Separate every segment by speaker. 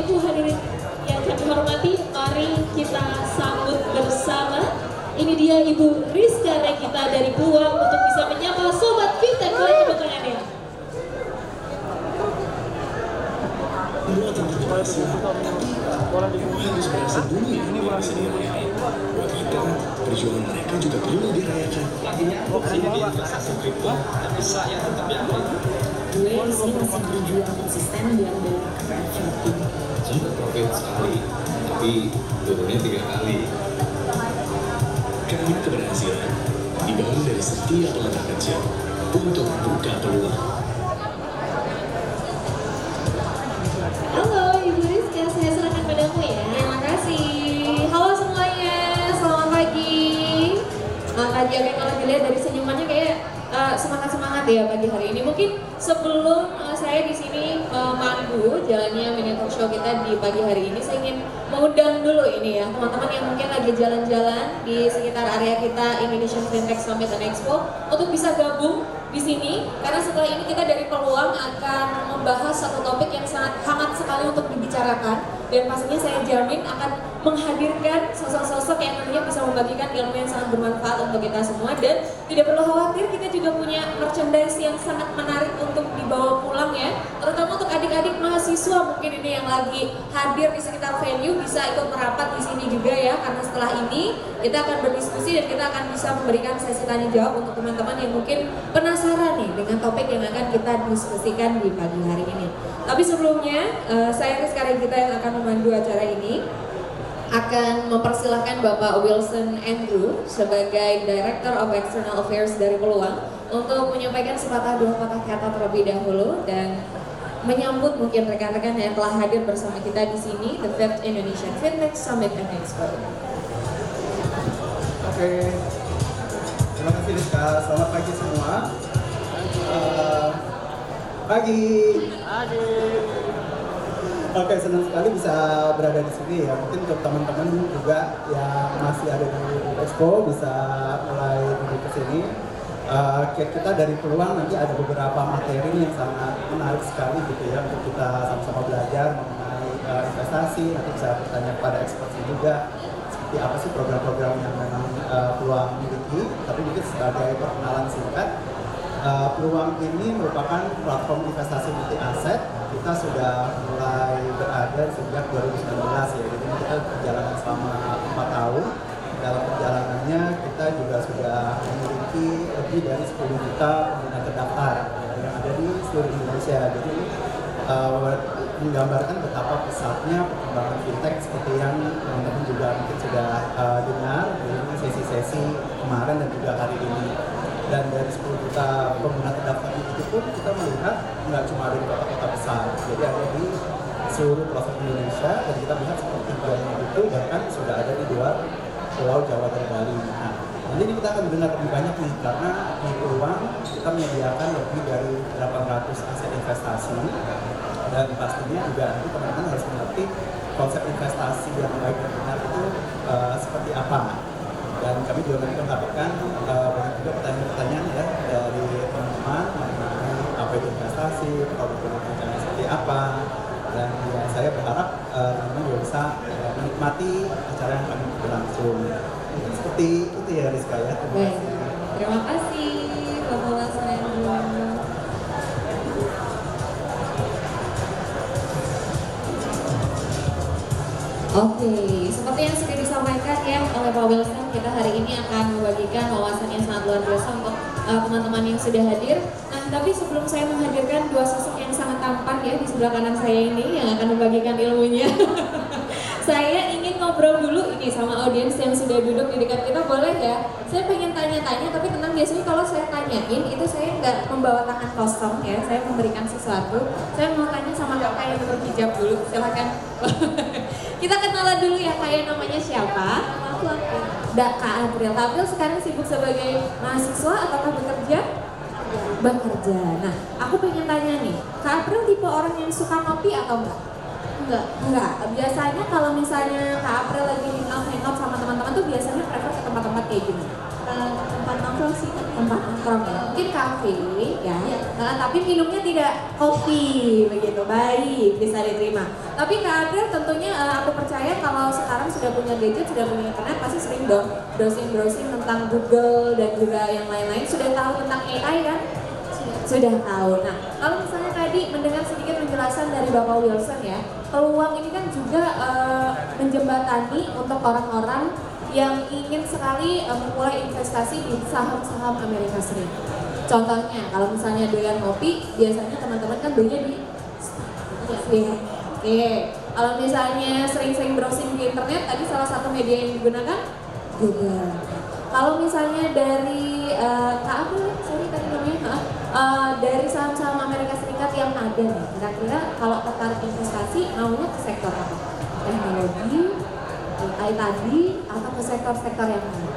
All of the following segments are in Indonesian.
Speaker 1: Ibu hadirin yang kami hormati, mari kita sambut bersama. Ini dia Ibu Rizka Regita dari Peluang untuk bisa menyapa Sobat Fintech. Boleh tepuk tangannya.
Speaker 2: Semua tentang berhasil, tapi harus berhasil dulu ya diri sendiri. Buat kita, perjuangan mereka juga perlu dirayakan.
Speaker 3: Gue sih masih berjuang konsisten biar beli Shopee.
Speaker 4: Sempat profit sekali, tapi turunnya 3 kali.
Speaker 2: Karena keberhasilan dibangun dari setiap langkah kecil untuk buka peluang.
Speaker 1: Halo Ibu Rizka, saya serahkan padamu ya.
Speaker 3: Terima kasih. Halo semuanya, selamat pagi. Selamat pagi, oke kalau dilihat dari senyumannya kayak semangat-semangat ya pagi hari ini. Mungkin sebelum saya di sini manggu jalannya mini talk show kita di pagi hari ini, saya ingin mengundang dulu ini ya teman-teman yang mungkin lagi jalan-jalan di sekitar area kita Indonesian Fintech Summit and Expo untuk bisa gabung di sini karena setelah ini kita dari Peluang akan membahas satu topik yang sangat hangat sekali untuk dibicarakan dan pastinya saya jamin akan menghadirkan sosok-sosok yang nantinya bisa membagikan ilmu yang sangat bermanfaat untuk kita semua dan tidak perlu khawatir, kita juga punya merchandise yang sangat menarik untuk dibawa pulang ya, terutama untuk adik-adik mahasiswa mungkin ini yang lagi hadir di sekitar venue bisa ikut merapat di sini juga ya, karena setelah ini kita akan berdiskusi dan kita akan bisa memberikan sesi tanya jawab untuk teman-teman yang mungkin penasaran nih dengan topik yang akan kita diskusikan di pagi hari ini. Tapi sebelumnya saya Rizka Regita yang akan memandu acara ini akan mempersilahkan Bapak Wilson Andrew sebagai Director of External Affairs dari Peluang untuk menyampaikan sepatah dua patah kata terlebih dahulu dan menyambut mungkin rekan-rekan yang telah hadir bersama kita di sini the 5th Indonesian Fintech Summit and Expo.
Speaker 5: Oke, terima kasih Rizka. Selamat pagi semua. Pagi. Oke, senang sekali bisa berada di sini ya. Mungkin untuk teman-teman juga yang masih ada di Expo bisa mulai duduk ke sini. Kita dari Peluang nanti ada beberapa materi yang sangat menarik sekali gitu ya untuk kita sama-sama belajar mengenai investasi. Nanti bisa bertanya kepada expert juga seperti apa sih program-program yang memang Peluang miliki. Tapi mungkin sebagai perkenalan singkat, Peluang ini merupakan platform investasi multi aset. Kita sudah mulai berada sejak 2019 ya, jadi kita perjalanan selama 4 tahun. Dalam perjalanannya kita juga sudah memiliki lebih dari 10 juta pengguna terdaftar yang ada di seluruh Indonesia. Jadi menggambarkan betapa pesatnya perkembangan fintech seperti yang teman-teman juga mungkin sudah dengar di sesi-sesi kemarin dan juga hari ini. Dan dari 10 juta pengguna terdaftar itu pun kita melihat nggak cuma ada di kota-kota besar, jadi ada di seluruh pelosok Indonesia dan kita melihat seperti tiga itu bahkan sudah ada di luar Pulau Jawa dan Bali. Nah, nanti ini kita akan dengar lebih banyak nih karena di Peluang kita menyediakan lebih dari 800 aset investasi dan pastinya juga nanti teman-teman harus mengerti konsep investasi yang baik dan benar itu seperti apa. Dan kami juga nanti mendapatkan banyak juga pertanyaan-pertanyaan ya dari teman-teman mengenai apa itu investasi, produk-produk seperti apa. Dan ya, saya berharap teman-teman juga bisa menikmati acara yang kami berlangsung. Mungkin seperti itu ya Rizka ya.
Speaker 3: Terima kasih Bapak Wilson Andrew. Oke, seperti yang sudah disampaikan ya oleh Pak Wilson, kita hari ini akan membagikan wawasan yang sangat luar biasa untuk teman-teman yang sudah hadir. Nah, tapi sebelum saya menghadirkan dua sosok yang sangat tampan ya di sebelah kanan saya ini yang akan membagikan ilmunya, saya ingin ngobrol dulu ini sama audiens yang sudah duduk di dekat kita, boleh ya? Saya pengen tanya-tanya, tapi tenang, biasanya kalau saya tanyain itu saya nggak membawa tangan kosong ya, saya memberikan sesuatu. Saya mau tanya sama kakak yang berhijab dulu, silakan. Kita kenalan dulu ya, kayak namanya siapa? Aku Kak April. Kak April sekarang sibuk sebagai mahasiswa ataukah bekerja? Bekerja. Nah, aku pengen tanya nih, Kak April tipe orang yang suka ngopi atau enggak? Enggak. Biasanya kalau misalnya Kak April lagi hangout sama teman-teman tuh biasanya prefer ke tempat-tempat kayak gini.
Speaker 6: tempat nongkrong sih.
Speaker 3: Tempat nongkrong ya, mungkin kafe ya. Tapi minumnya tidak kopi begitu, baik, bisa diterima. Tapi Kak April tentunya aku percaya kalau sekarang sudah punya gadget, sudah punya internet, pasti sering dong browsing tentang Google dan juga yang lain-lain. Sudah tahu tentang AI kan? Sudah tahu. Nah, kalau misalnya tadi mendengar sedikit penjelasan dari Bapak Wilson ya, peluang ini kan juga menjembatani untuk orang-orang yang ingin sekali memulai investasi di saham-saham Amerika Serikat. Contohnya, kalau misalnya doyan kopi, biasanya teman-teman kan belinya di Oke. Kalau misalnya sering-sering browsing di internet, tadi salah satu media yang digunakan Google. Kalau misalnya dari Kak April, sorry tadi namanya, dari saham-saham Amerika Serikat yang ada nih, kira-kira kalau tertarik investasi, maunya ke sektor apa? Teknologi, AI tadi, atau ke sektor-sektor yang lain?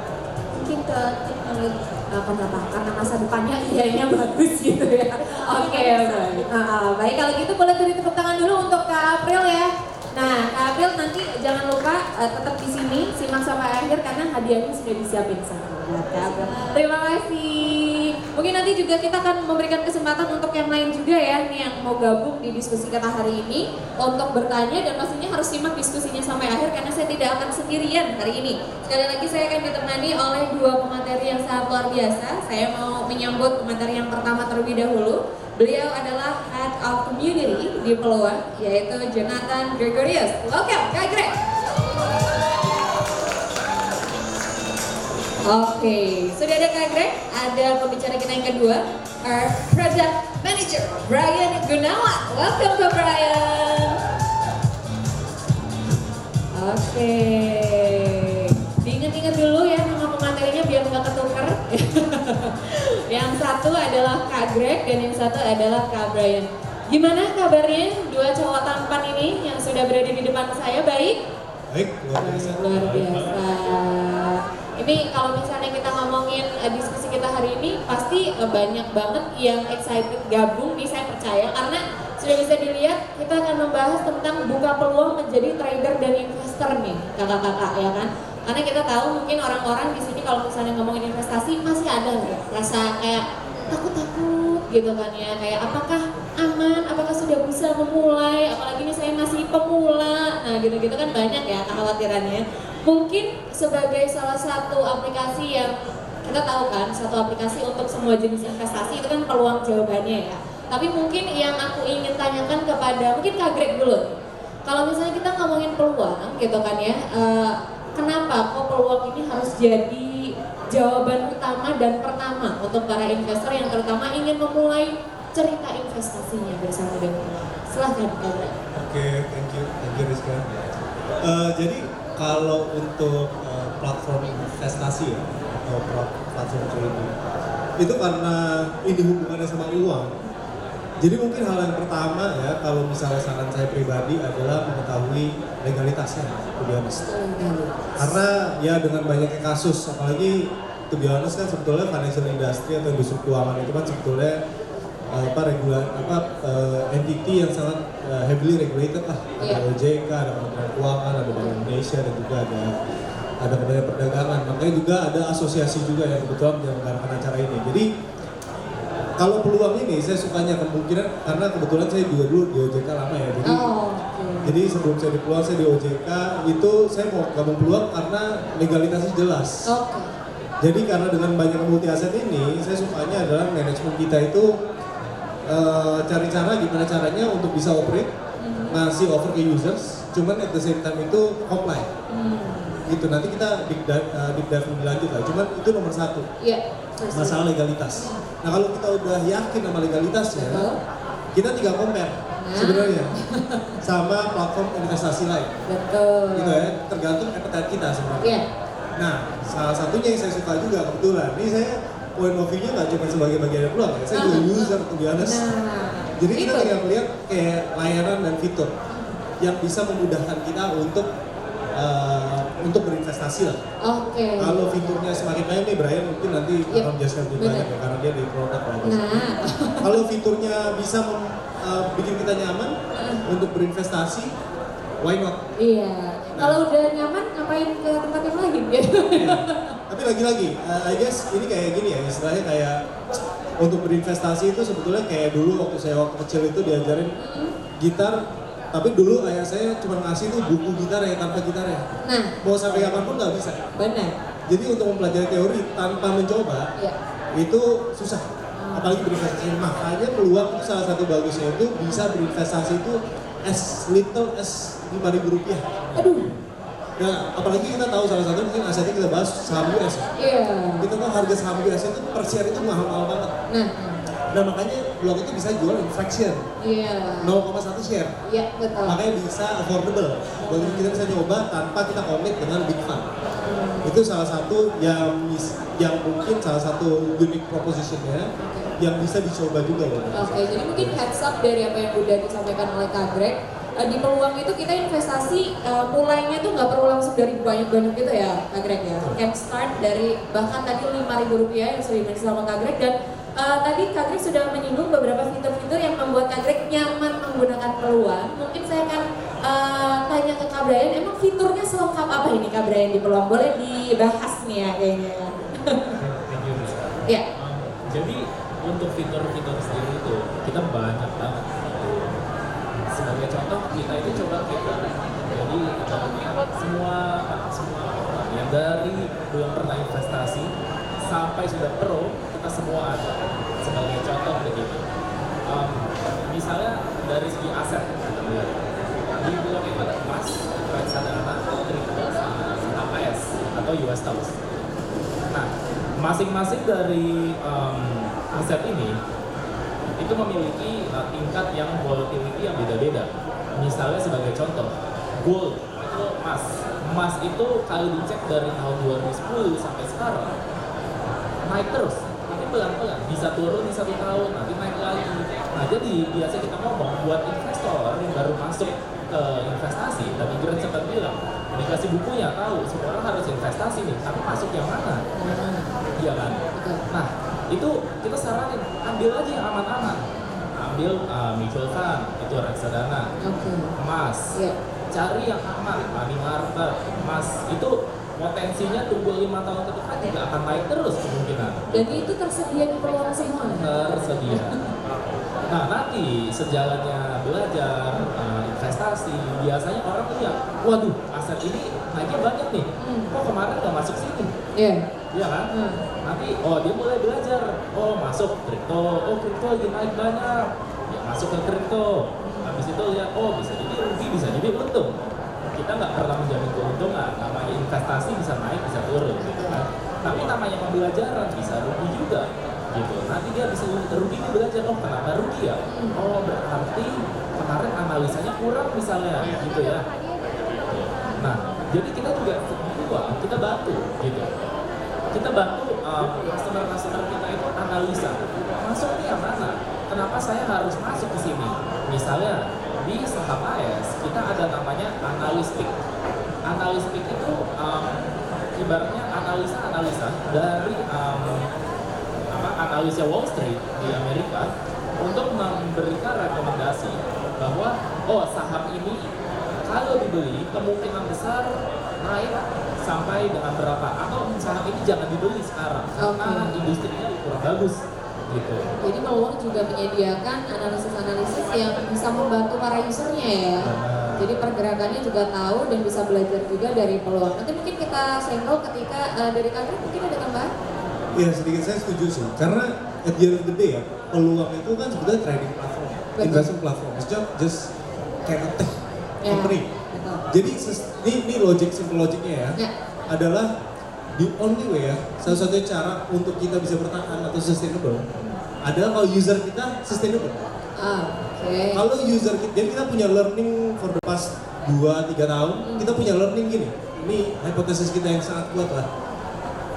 Speaker 6: Mungkin ke teknologi.
Speaker 3: Kenapa? Karena masa depannya kayaknya bagus gitu ya. Oke, baik. Baik, kalau gitu boleh beri tepuk tangan dulu untuk Kak April ya. Nah, Kak April nanti jangan lupa tetap di sini, simak sampai akhir karena hadiahnya sudah disiapin sama Kak April. Terima kasih. Mungkin nanti juga kita akan memberikan kesempatan untuk yang lain juga ya, nih yang mau gabung di diskusi kita hari ini untuk bertanya, dan pastinya harus simak diskusinya sampai akhir karena saya tidak akan sendirian hari ini. Sekali lagi saya akan ditemani oleh dua pemateri yang sangat luar biasa. Saya mau menyambut pemateri yang pertama terlebih dahulu. Beliau adalah Head of Community di Peluang, yaitu Jonathan Gregorius. Welcome, Kak Greg. Oke, sudah ada Kak Greg, ada pembicara kita yang kedua, our Product Manager, Brian Gunawan. Welcome Kak Brian. Oke, diingat-ingat dulu ya nama pematerinya biar nggak ketukar. Yang satu adalah Kak Greg dan yang satu adalah Kak Brian. Gimana kabarnya dua cowok tampan ini yang sudah berada di depan saya? Baik?
Speaker 7: Baik, luar biasa.
Speaker 3: Luar biasa. Ini kalau misalnya kita ngomongin diskusi kita hari ini, pasti banyak banget yang excited gabung nih, saya percaya, karena sudah bisa dilihat kita akan membahas tentang buka peluang menjadi trader dan investor nih, kakak-kakak ya kan. Karena kita tahu mungkin orang-orang di sini kalau misalnya ngomongin investasi masih ada nih rasa kayak takut-takut gitu kan ya, kayak apakah aman, apakah sudah bisa memulai, apalagi nih saya masih pemula, nah gitu-gitu kan banyak ya kekhawatirannya. Mungkin sebagai salah satu aplikasi yang kita tahu kan, satu aplikasi untuk semua jenis investasi itu kan peluang jawabannya ya. Tapi mungkin yang aku ingin tanyakan kepada, mungkin Kak Greg dulu. Kalau misalnya kita ngomongin peluang gitu kan ya, kenapa kok peluang ini harus jadi jawaban utama dan pertama untuk para investor yang terutama ingin memulai cerita investasinya bersama dengan peluang? Silahkan Kak Greg.
Speaker 7: Oke, thank you Rizka. Jadi kalau untuk platform investasi ya, atau platform trading, itu karena ini hubungannya sama uang. Jadi mungkin hal yang pertama ya, kalau misalnya saran saya pribadi adalah mengetahui legalitasnya, to be honest. Karena ya dengan banyaknya kasus, apalagi to be honest kan sebetulnya financial industry atau industri keuangan itu kan sebetulnya entity yang sangat heavily regulated lah. Ada OJK, ada Kementerian Keuangan, ada Bank Indonesia, dan juga ada Kementerian Perdagangan. Makanya juga ada asosiasi juga yang kebetulan menyelenggarakan acara ini. Jadi kalau peluang ini saya sukanya kemungkinan karena kebetulan saya juga dulu di OJK lama ya. Jadi sebelum saya di Peluang, saya di OJK itu saya mau gabung Peluang karena legalitasnya jelas. Jadi karena dengan banyak multi aset ini, saya sukanya adalah manajemen kita itu cari cara gimana caranya untuk bisa operate, ngasih offer ke users, cuman at the same time itu comply. Gitu, nanti kita deep dive lebih lanjut lah, cuman itu nomor satu, masalah legalitas. Nah kalau kita udah yakin sama legalitasnya, kita tinggal compare sebenarnya sama platform investasi lain.
Speaker 3: Betul.
Speaker 7: Gitu ya, tergantung appetite kita sebenarnya. Nah, salah satunya yang saya suka juga kebetulan, ini saya point of view-nya nggak cuma sebagai bagian dari Peluang ya, saya juga user to be honest. Jadi kita tinggal melihat kayak layanan dan fitur yang bisa memudahkan kita untuk berinvestasi lah. Kalau fiturnya semakin banyak nih, Brian mungkin nanti akan menjelaskan lebih banyak ya, karena dia di produk lah. Kalau fiturnya bisa bikin kita nyaman untuk berinvestasi, why not?
Speaker 3: Iya. Kalau udah nyaman, ngapain ke tempat yang lain gitu?
Speaker 7: Tapi lagi-lagi, I guess ini kayak gini ya, istilahnya kayak untuk berinvestasi itu sebetulnya kayak dulu waktu kecil itu diajarin gitar, tapi dulu ayah saya cuma ngasih tuh buku gitar ya tanpa gitar ya.
Speaker 3: Nah,
Speaker 7: Mau sampai kapanpun nggak bisa.
Speaker 3: benar.
Speaker 7: Jadi untuk mempelajari teori tanpa mencoba
Speaker 3: Ya.
Speaker 7: itu susah. Apalagi berinvestasi. Makanya peluang itu salah satu bagusnya itu bisa berinvestasi itu as little as Rp5.000.
Speaker 3: Aduh.
Speaker 7: Nah, apalagi kita tahu salah satu mungkin asetnya kita bahas saham US.
Speaker 3: Iya.
Speaker 7: Kita tahu harga saham US itu per share itu mahal-mahal banget.
Speaker 3: Nah,
Speaker 7: Nah makanya blog itu bisa jual in fraction,
Speaker 3: iya.
Speaker 7: 0,1 share.
Speaker 3: Iya, betul.
Speaker 7: Makanya bisa affordable. Jadi kita bisa nyoba tanpa kita komit dengan big fund. Itu salah satu yang mungkin salah satu unique propositionnya yang bisa dicoba juga ya.
Speaker 3: Oke, jadi mungkin heads up dari apa yang udah disampaikan oleh Kak Greg. Di peluang itu kita investasi mulainya tuh nggak perlu langsung dari banyak-banyak gitu ya Kak Greg ya. Can start dari bahkan tadi Rp5.000 yang sudah dimention sama Kak Greg, dan tadi Kak Greg sudah menyinggung beberapa fitur-fitur yang membuat Kak Greg nyaman menggunakan peluang. Mungkin saya akan tanya ke Kak Brian, emang fiturnya selengkap apa ini Kak Brian di peluang? Boleh dibahas nih ya kayaknya.
Speaker 4: Thank you, Rizka.
Speaker 3: Ya.
Speaker 4: Jadi untuk fitur-fitur sendiri itu kita banyak banget. Sebagai contoh kita itu coba fitur. Jadi semua orang yang dari belum pernah investasi sampai sudah pro kita semua ada. Sebagai contoh begitu. Misalnya dari segi aset kita lihat. Di blog itu ada emas, reksadana, kripto, APS atau US dollars. Nah, masing-masing dari aset ini itu memiliki tingkat yang volatility yang beda-beda. Misalnya sebagai contoh, gold itu emas itu kalau dicek dari tahun 2010 sampai sekarang naik terus. Nanti pelan-pelan bisa turun di 1 tahun, nanti naik lagi. Nah, jadi biasa kita ngomong buat investor yang baru masuk ke investasi, tadi Greg sempat bilang dikasih bukunya tahu semua orang harus investasi nih, tapi masuk yang mana? Iya kan? Nah, itu kita saranin ambil aja yang aman-aman, ambil mutual fund itu reksadana, emas, cari yang aman, money market, emas itu potensinya tunggu 5 tahun ke depan juga akan naik terus kemungkinan.
Speaker 3: Dan itu tersedia di peluang semua.
Speaker 4: Tersedia. Nah nanti sejalannya belajar investasi, biasanya orang lihat, waduh aset ini naiknya banyak nih, kok kemarin nggak masuk sini? Iya kan? Nanti dia mulai belajar, masuk kripto, kripto lagi naik banyak, ya masuk ke kripto. Habis itu lihat, bisa jadi rugi, bisa jadi untung. Kita nggak pernah menjamin keuntungan, namanya investasi bisa naik, bisa turun, gitu kan? Tapi namanya pembelajaran bisa rugi juga. Gitu. Nanti dia bisa rugi, dia belajar, kenapa rugi ya? Berarti kemarin analisanya kurang misalnya, gitu ya. Nah, jadi kita juga kita bantu, gitu. Kita bantu customer kita itu analisa, masuk nih yang mana? Kenapa saya harus masuk ke sini? Misalnya di saham AS kita ada namanya analistik. Analistik itu ibaratnya analisa dari analisa Wall Street di Amerika untuk memberikan rekomendasi bahwa saham ini kalau dibeli kemungkinan besar naik sampai dengan berapa, atau saham ini jangan dibeli sekarang karena industrinya kurang bagus gitu.
Speaker 3: Jadi peluang juga menyediakan analisis-analisis yang bisa membantu para usernya ya. Jadi pergerakannya juga tahu dan bisa belajar juga dari peluang. Nanti mungkin kita senggol ketika dari kalian mungkin ada tambahan?
Speaker 7: Iya sedikit saya setuju sih, karena at the end of the day ya, peluang itu kan sebetulnya trading platform, investment platform, it's just kayak tech company. Jadi ini simple logiknya ya, adalah the only way ya, satu-satunya cara untuk kita bisa bertahan atau sustainable adalah kalau user kita sustainable. Kalau user kita, jadi kita punya learning for the past 2-3 tahun, kita punya learning gini, ini hipotesis kita yang sangat kuat lah.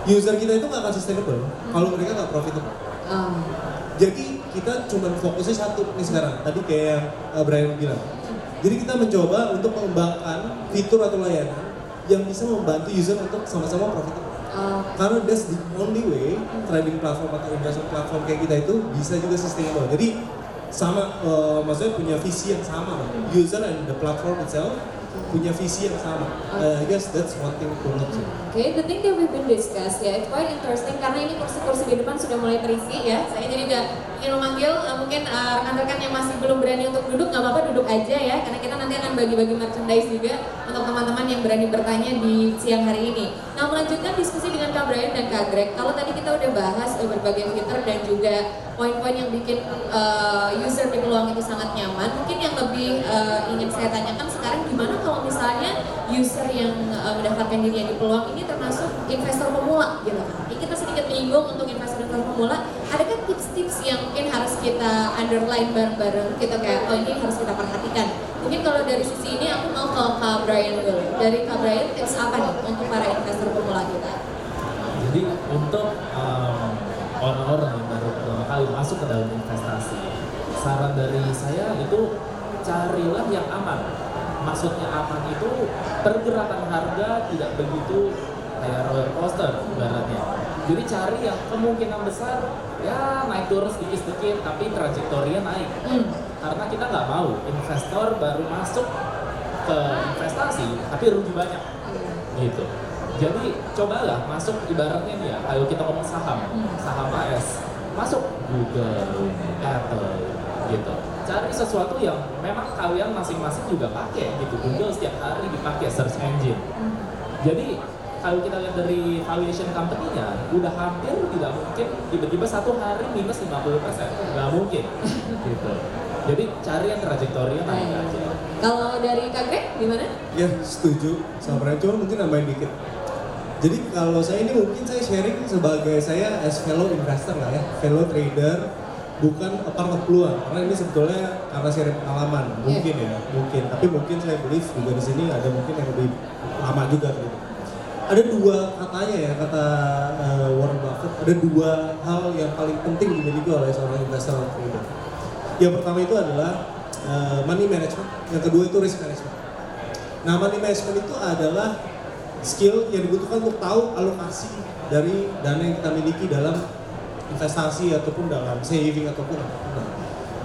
Speaker 7: User kita itu nggak akan sustainable kalau mereka nggak profitable. Jadi kita cuma fokusnya satu nih sekarang. Tadi kayak yang Brian bilang. Jadi kita mencoba untuk mengembangkan fitur atau layanan yang bisa membantu user untuk sama-sama profitable. Karena that's the only way trading platform atau investment platform kayak kita itu bisa juga sustainable. Jadi sama, maksudnya punya visi yang sama, user and the platform itself punya visi yang sama. I guess that's one thing to note.
Speaker 3: Okay, the thing that we've been discussed ya, it's quite interesting karena ini kursi-kursi di depan sudah mulai terisi ya. Saya jadi udah ingin memanggil mungkin rekan-rekan yang masih belum berani untuk duduk, nggak apa-apa duduk aja ya, karena kita nanti akan bagi-bagi merchandise juga untuk teman-teman yang berani bertanya di siang hari ini. Nah, melanjutkan diskusi dengan Kak Brian dan Kak Greg. Kalau tadi kita udah bahas berbagai fitur dan juga poin-poin yang bikin user di Peluang itu sangat nyaman, mungkin yang lebih ingin saya tanyakan sekarang gimana kalau misalnya user yang mendaftarkan dirinya di Peluang ini termasuk investor pemula gitu kan. Ini kita sedikit menyinggung untuk investor-investor pemula, adakah tips-tips yang mungkin harus kita underline bareng-bareng gitu kayak oh ini harus kita perhatikan. Mungkin kalau dari sisi ini aku mau ke Kak Brian dulu. Dari Kak Brian tips apa nih untuk para investor pemula kita?
Speaker 4: Jadi untuk orang-orang yang baru pertama kali masuk ke dalam investasi, saran dari saya itu carilah yang aman. Maksudnya aman itu pergerakan harga tidak begitu kayak roller coaster ibaratnya. Jadi cari yang kemungkinan besar ya naik turun sedikit-sedikit tapi trajektorinya naik. Karena kita nggak mau investor baru masuk ke investasi tapi rugi banyak gitu. Jadi cobalah masuk ibaratnya nih ya, kalau kita ngomong saham AS, masuk Google, Apple gitu. Cari sesuatu yang memang kalian masing-masing juga pakai gitu. Google setiap hari dipakai search engine. Jadi kalau kita lihat dari valuation company-nya, udah hampir tidak mungkin tiba-tiba satu hari minus 50%, nggak mungkin gitu. Jadi cari yang trajektorinya naik aja.
Speaker 3: Kalau dari Kak Greg gimana?
Speaker 7: Ya setuju sama Brian, cuma mungkin nambahin dikit. Jadi kalau saya ini mungkin saya sharing sebagai saya as fellow investor lah ya, fellow trader, bukan a part of Peluang. Karena ini sebetulnya karena sharing pengalaman, mungkin ya, mungkin. Tapi mungkin saya believe juga di sini ada mungkin yang lebih lama juga gitu. Ada dua katanya ya, kata Warren Buffett, ada dua hal yang paling penting dimiliki oleh seorang investor atau trader. Yang pertama itu adalah money management, yang kedua itu risk management. Nah, money management itu adalah skill yang dibutuhkan untuk tahu alokasi dari dana yang kita miliki dalam investasi ataupun dalam saving ataupun apapun.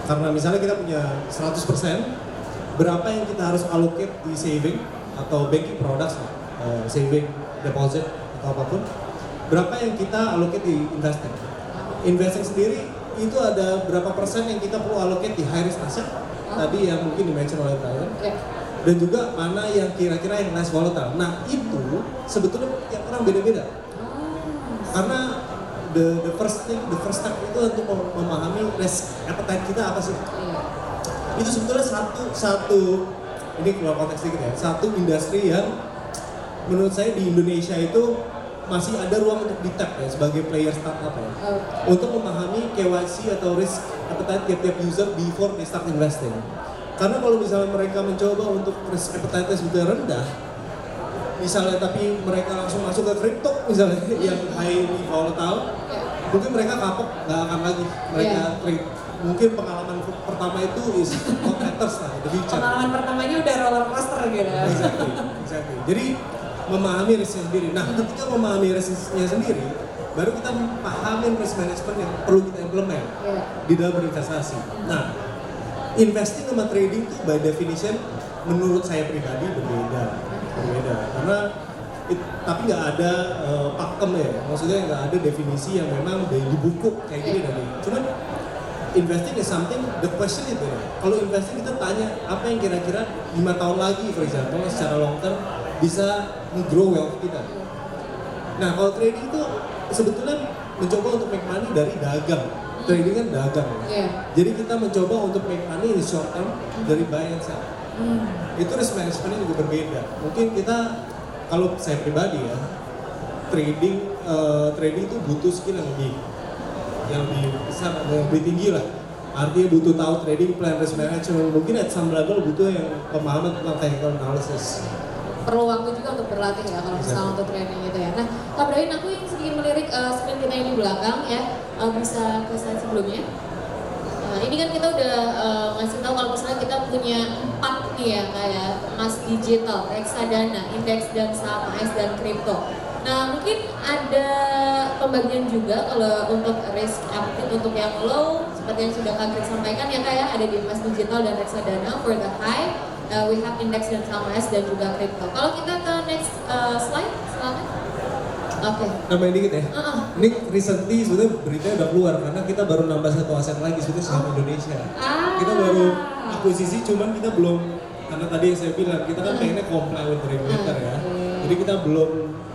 Speaker 7: Karena misalnya kita punya 100%, berapa yang kita harus allocate di saving atau banking products, saving, deposit atau apapun, berapa yang kita allocate di investing. Investing sendiri itu ada berapa persen yang kita perlu allocate di high risk asset, tadi yang mungkin di-mention oleh Brian. Dan juga mana yang kira-kira yang less volatile. Nah itu sebetulnya tiap orang beda-beda. Karena the first step itu untuk memahami risk appetite kita apa sih. Itu sebetulnya satu ini keluar konteks dikit ya, satu industri yang menurut saya di Indonesia itu masih ada ruang untuk di-tap ya sebagai player startup ya. Untuk memahami KYC atau risk appetite tiap-tiap user before they start investing. Karena kalau misalnya mereka mencoba untuk risk appetite sudah rendah, misalnya tapi mereka langsung masuk ke crypto misalnya yang highly volatile, mungkin mereka kapok, nggak akan lagi mereka trade. Mungkin pengalaman pertama itu is what matters lah, the future.
Speaker 3: Pengalaman pertamanya udah roller coaster gitu.
Speaker 7: Exactly. Jadi memahami risknya sendiri. Nah, ketika memahami risknya sendiri, baru kita memahami risk management yang perlu kita implement di dalam berinvestasi. Nah, investing sama trading itu by definition menurut saya pribadi berbeda. Karena tapi nggak ada pakem ya, maksudnya nggak ada definisi yang memang dari buku kayak gini tadi. Cuman investing is something, the question itu ya. Kalau investing kita tanya apa yang kira-kira 5 tahun lagi, for example, secara long term bisa nge-grow wealth kita. Nah, kalau trading itu sebetulnya mencoba untuk make money dari dagang. Trading kan dagang. Jadi kita mencoba untuk make money in short term dari buy and sell. Itu risk management-nya juga berbeda. Mungkin kita, kalau saya pribadi ya, trading itu butuh skill yang lebih besar, yang lebih tinggi lah. Artinya butuh tahu trading plan, risk management. Mungkin at some level butuh yang pemahaman tentang technical analysis.
Speaker 3: Perlu waktu juga untuk berlatih ya kalau misalnya untuk training gitu ya. Nah, Kak Brian, aku yang sedikit melirik screen kita yang di belakang ya, bisa ke slide sebelumnya. Nah, ini kan kita udah ngasih tahu kalau misalnya kita punya 4 nih ya, kayak emas digital, reksadana, indeks dan saham AS dan kripto. Nah, mungkin ada pembagian juga kalau untuk risk appetite untuk yang low, seperti yang sudah Kak Greg sampaikan ya, kayak ada di emas digital dan reksadana for the high. we have index dan saham dan juga crypto. Kalau kita ke next slide, silakan. Oke.
Speaker 7: Nambahin dikit ya. Ini recently sebenarnya beritanya udah keluar karena kita baru nambah satu aset lagi sebenarnya saham Indonesia. Kita baru akuisisi, cuman kita belum, karena tadi yang saya bilang kita kan pengennya comply with regulator ya. Jadi kita belum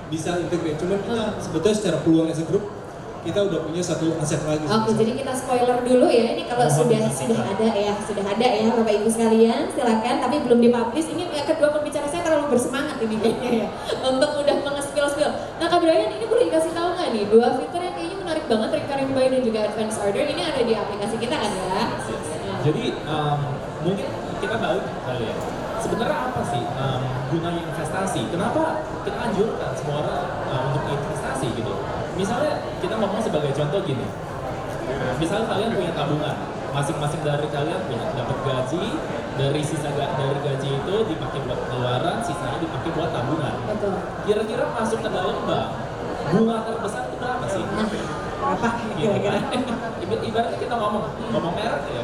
Speaker 7: bisa integrate. Cuman kita sebetulnya secara peluang as a group kita udah punya satu aset lagi.
Speaker 3: Oke, jadi kita spoiler dulu ya. Ini kalau sudah ada ya Bapak Ibu sekalian, silakan. Tapi belum dipublish. Ini kedua pembicara saya terlalu bersemangat ini kayaknya ya, untuk udah nge-spill. Nah Kak Brian, ini boleh dikasih tahu nggak nih dua fitur yang kayaknya menarik banget, recurring buy dan juga advance order. Ini ada di aplikasi kita kan ya?
Speaker 4: Jadi mungkin kita balik kali ya. Sebenarnya apa sih gunanya investasi? Kenapa kita anjurkan semua orang untuk investasi gitu? Misalnya kita ngomong sebagai contoh gini, misalnya kalian punya tabungan, masing-masing dari kalian punya dapat gaji, dari gaji itu dipakai buat pengeluaran, sisanya dipakai buat tabungan.
Speaker 3: Betul.
Speaker 4: Kira-kira masuk ke dalam bank, bunga terbesar itu berapa sih?
Speaker 3: Apa kira-kira?
Speaker 4: Ibaratnya kita ngomong merek ya.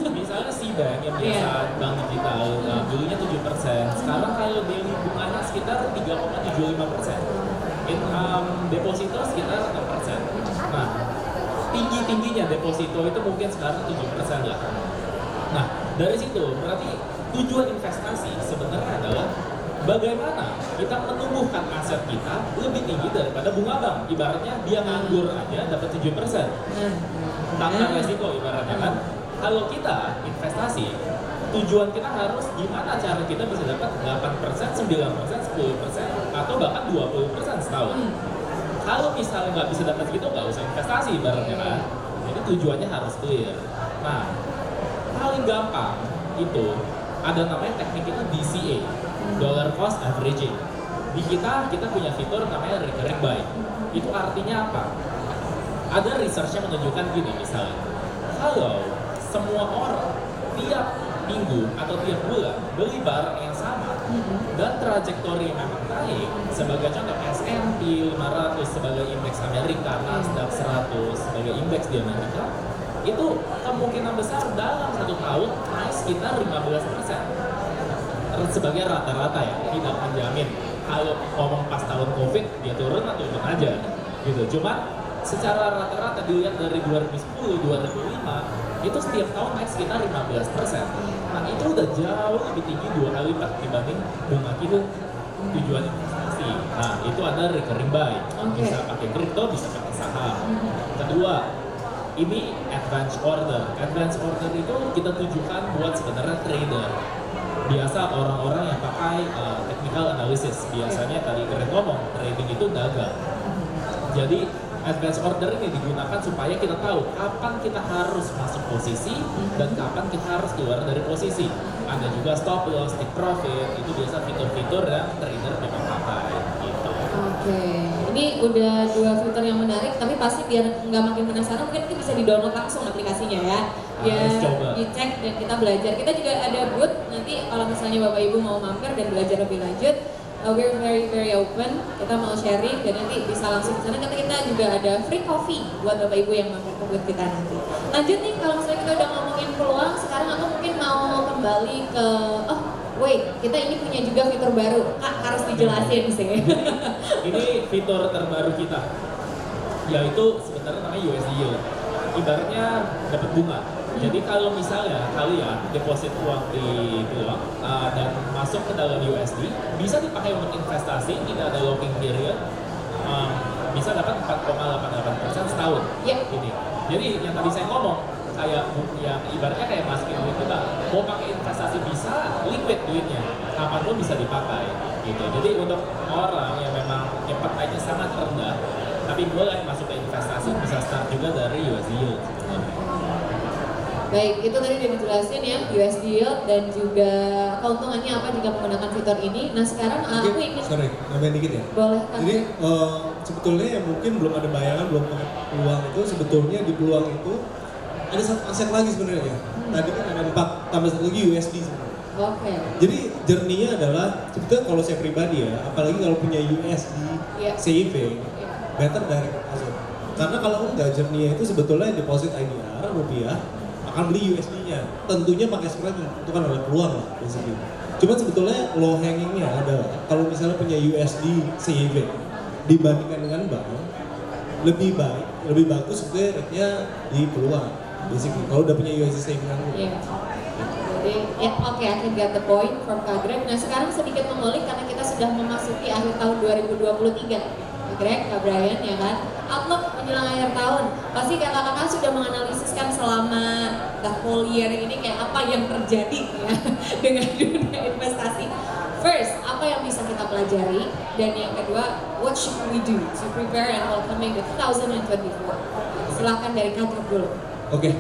Speaker 4: Misalnya Bank yang biasa bank digital, dulunya 7%, sekarang kalau daily bunganya sekitar 3,75%. Deposito sekitar 6%. Nah, tingginya deposito itu mungkin sekarang 7% lah. Nah, dari situ berarti tujuan investasi sebenarnya adalah bagaimana kita menumbuhkan aset kita lebih tinggi daripada bunga bank. Ibaratnya dia nganggur aja dapat 7%. Tanpa resiko ibaratnya kan. Kalau kita investasi, tujuan kita harus gimana cara kita bisa dapat 8%, 9%, 10%, atau bahkan 20% setahun. Kalau misalnya nggak bisa dapat gitu, nggak usah investasi ibaratnya kan. Jadi tujuannya harus clear. Nah, paling gampang itu ada namanya teknik itu DCA, dollar cost averaging. Di kita punya fitur namanya recurring buy. Itu artinya apa? Ada research-nya menunjukkan gini misalnya, kalau semua orang tiap minggu atau tiap bulan beli barang yang sama dan trajektori yang memang naik, sebagai contoh S&P 500 sebagai indeks Amerika, Nasdaq 100 sebagai indeks di Amerika, itu kemungkinan besar dalam 1 tahun naik sekitar 15% sebagai rata-rata ya, tidak menjamin kalau ngomong pas tahun COVID dia turun atau turun aja gitu. Cuma secara rata-rata dilihat dari 2010, 2005 itu setiap tahun naik sekitar 15%. Nah itu udah jauh lebih tinggi 2 kali lipat dibanding bunga kita tujuan investasi. Nah itu ada recurring buy, bisa pakai kripto, bisa pakai saham. Kedua, ini advance order. Advance order itu kita tujukan buat sebenarnya trader. Biasa orang-orang yang pakai technical analysis, biasanya tadi keren ngomong, trading itu dagang. Jadi advance order ini digunakan supaya kita tahu kapan kita harus masuk posisi dan kapan kita harus keluar dari posisi. Ada juga stop loss, take profit, itu biasa fitur-fitur yang trader memang pakai gitu.
Speaker 3: Oke, ini udah 2 fitur yang menarik, tapi pasti biar nggak makin penasaran mungkin itu bisa di-download langsung aplikasinya ya.
Speaker 4: Harus coba.
Speaker 3: Dicek dan kita belajar. Kita juga ada booth, nanti kalau misalnya Bapak Ibu mau mampir dan belajar lebih lanjut, we're very open, kita mau sharing dan nanti bisa langsung ke sana karena kita juga ada free coffee buat Bapak Ibu yang mampir ke booth kita nanti. Lanjut nih, kalau misalnya kita udah ngomongin peluang, sekarang aku mungkin mau kembali ke kita ini punya juga fitur baru. Kak, harus dijelasin sih.
Speaker 4: Ini fitur terbaru kita, yaitu sebenarnya namanya USD Yield. Ibaratnya dapat bunga. Jadi kalau misalnya kalian deposit uang di bank dan masuk ke dalam USD, bisa dipakai untuk investasi, tidak ada locking period, bisa dapat 4,88% setahun. Ini. Jadi yang tadi saya ngomong, kayak yang ibaratnya kayak masukin duit kita, mau pakai investasi bisa, liquid duitnya, kapanpun bisa dipakai. Gitu. Jadi untuk orang yang memang appetite-nya sangat rendah, tapi boleh masuk ke investasi, bisa start juga dari USD Yield.
Speaker 3: Baik, itu tadi udah dijelasin ya, USD Yield dan juga keuntungannya apa jika menggunakan fitur ini. Nah sekarang aku ingin...
Speaker 7: Sorry, nambahin dikit ya.
Speaker 3: Boleh.
Speaker 7: Jadi sebetulnya yang mungkin belum ada bayangan, belum pakai peluang itu, sebetulnya di peluang itu ada satu aset lagi sebenarnya. Tadi kan ada 4, tambah satu lagi USD sebenarnya.
Speaker 3: Oke.
Speaker 7: Jadi journey-nya adalah, sebetulnya kalau saya pribadi ya, apalagi kalau punya USD saving, better direct deposit. Karena kalau enggak, journey-nya itu sebetulnya deposit IDR, rupiah, akan beli USD-nya. Tentunya pakai spread yang tentukan oleh peluang lah basically. Cuman sebetulnya low hanging-nya adalah kalau misalnya punya USD saving dibandingkan dengan bank, lebih bagus sebetulnya rate-nya di peluang basically kalau udah punya USD saving yang
Speaker 3: Iya. Jadi ya oke, I can get the point from Kak Greg. Nah sekarang sedikit mengulik karena kita sudah memasuki akhir tahun 2023. Kak Greg, Kak Brian ya kan, outlook menjelang akhir tahun. Pasti kakak-kakak sudah menganalisiskan selama the whole year ini kayak apa yang terjadi ya dengan dunia investasi. First, apa yang bisa kita pelajari? Dan yang kedua, what should we do to prepare and welcoming the 2024? Silahkan dari Kak Greg dulu.
Speaker 7: Oke,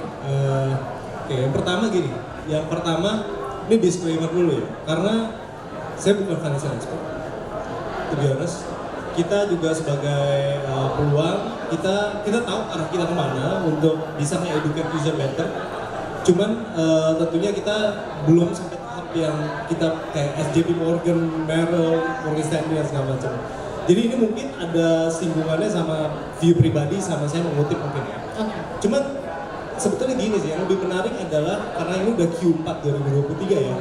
Speaker 7: yang pertama gini. Yang pertama, ini disclaimer dulu ya, karena saya bukan financial expert. To be honest, kita juga sebagai peluang, kita tahu arah kita kemana untuk bisa nge-educate user better. Cuman tentunya kita belum sampai tahap yang kita kayak SJP Morgan, Merrill, Morgan Stanley dan segala macam. Jadi ini mungkin ada singgungannya sama view pribadi, sama saya mengutip mungkin ya. Cuman sebetulnya gini sih, yang lebih menarik adalah karena ini udah Q4 2023 ya.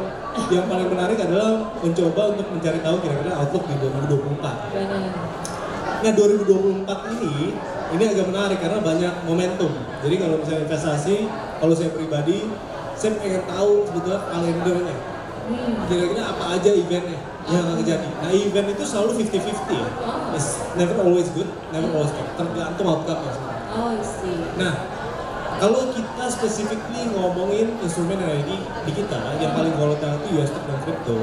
Speaker 7: Yang paling menarik adalah mencoba untuk mencari tahu kira-kira outlook di 2024. Nah 2024 ini agak menarik karena banyak momentum. Jadi kalau misalnya investasi, kalau saya pribadi, saya pengen tahu sebetulnya kalendernya. Kira-kira apa aja eventnya yang akan terjadi. Nah event itu selalu 50-50 ya. It's never always good, never always bad. Tergantung outcome-nya sebenarnya.
Speaker 3: Oh, I see.
Speaker 7: Nah, kalau kita specifically ngomongin instrumen yang ada di kita, yang paling volatile itu US stock dan crypto,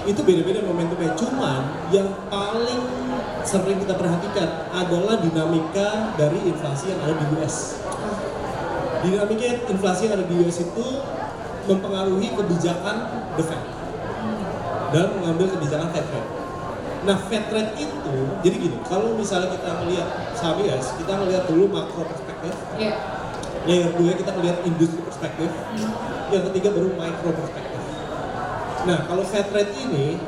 Speaker 7: itu beda-beda momentumnya. Cuman yang paling sering kita perhatikan adalah dinamika dari inflasi yang ada di US. Dinamika inflasi yang ada di US itu mempengaruhi kebijakan The Fed dan mengambil kebijakan Fed rate. Nah, Fed rate itu, jadi gini, kalau misalnya kita melihat saham US, kita melihat dulu makro perspektif. Yang kedua kita melihat industri perspektif, yang ketiga baru micro perspektif. Nah kalau Fed rate ini,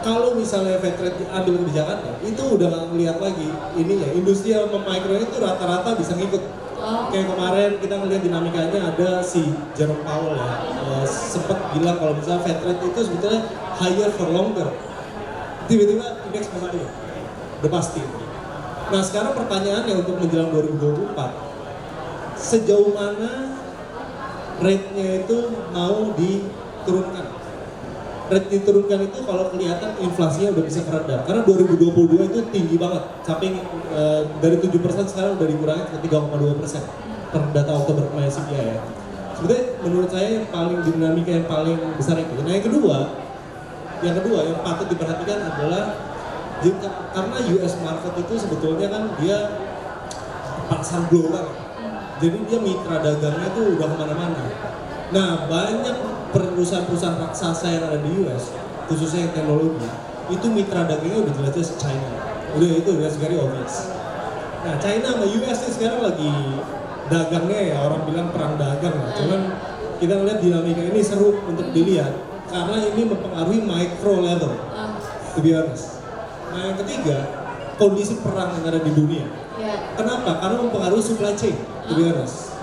Speaker 7: kalau misalnya Fed rate diambil kebijakannya, itu udah nggak ngelihat lagi ini ya, industri yang micro itu rata-rata bisa ngikut. Kayak kemarin kita ngelihat dinamikanya ada si Jerome Powell ya, sempat bilang kalau misalnya Fed rate itu sebetulnya higher for longer. Tiba-tiba indeks masuk dia, udah pasti. Nah sekarang pertanyaannya untuk menjelang 2024, sejauh mana rate-nya itu mau diturunkan? Rate diturunkan itu kalau kelihatan inflasinya udah bisa keredam. Karena 2022 itu tinggi banget, sampai dari 7% sekarang udah dikurangi ke 3,2% per data Oktober kemarin CPI ya. Sebetulnya menurut saya yang paling dinamika yang paling besar itu. Nah yang kedua yang patut diperhatikan adalah karena US market itu sebetulnya kan dia pasar global. Jadi dia mitra dagangnya itu udah kemana-mana. Nah banyak perusahaan-perusahaan raksasa yang ada di US, khususnya yang teknologi, itu mitra dagangnya udah jelas-jelas China. Itu udah very obvious. Nah China sama US ini sekarang lagi dagangnya ya, orang bilang perang dagang lah. Cuman kita ngeliat dinamika ini seru untuk dilihat karena ini mempengaruhi micro level, to be honest. Nah yang ketiga, kondisi perang yang ada di dunia. Kenapa? Karena mempengaruhi supply chain, to be honest.